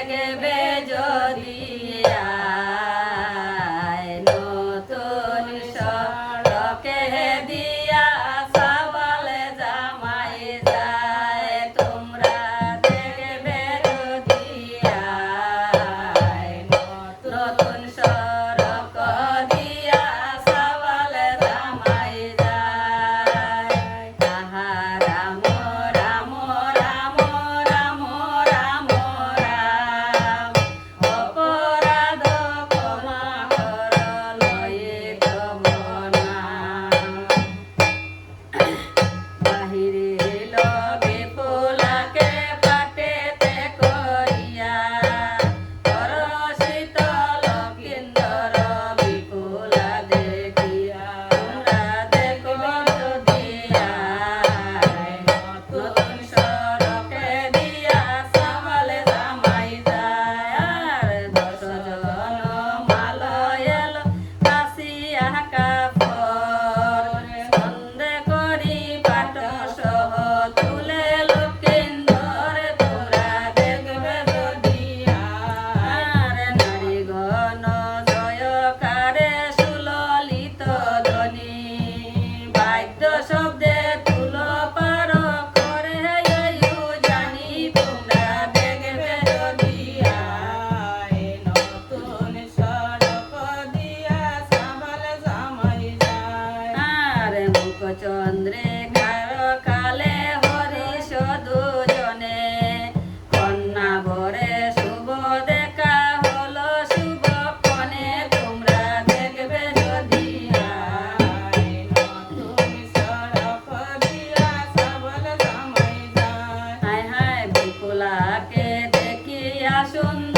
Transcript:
দেখবে যদি আয় নতুন সড়কে দিয়া সাবালে জামাই যায় তোমরা দেখবে যদি আয় নতুন সড়ক দিয়া সাবালে জামাই যায় আহা রাম রাম রাম রাম রাম রাম অপরাধ ক্ষমা কর লয়ে তমনা বাহিরে লগে ফুলাকে পাটেতে করিয়া কর শীতল কিন্দর বিপুলা দেখিয়া তোমরা দেখো যদি আয় নতুন সড়কে দিয়া সাবালে জামাই যায় আর 10 জন মাল এলো কাশিয়া কাপড় সন্ধে করি পাট সহ তুলে লক্ষিন্দর তোমরা দেখবে যদি আর নারীগণ জয়কারে সুললিত ধ্বনি বাদ্য শব্দে তুল পার করে জানি তোমরা দেখবে যদি আয় নতুন সড়ক দিয়া সাবালে জামাই যায় আর মুখচন্দ্রে কালে হরিষ দুজনে কন্যা বরে শুভ দেখা হলো শুভ ক্ষণে তোমরা দেখবে যদি আয় নতুন সড়ক দিয়া সাবালে জামাই যায় হায় হায় বিপুলাকে দেখিয়া সুন্দর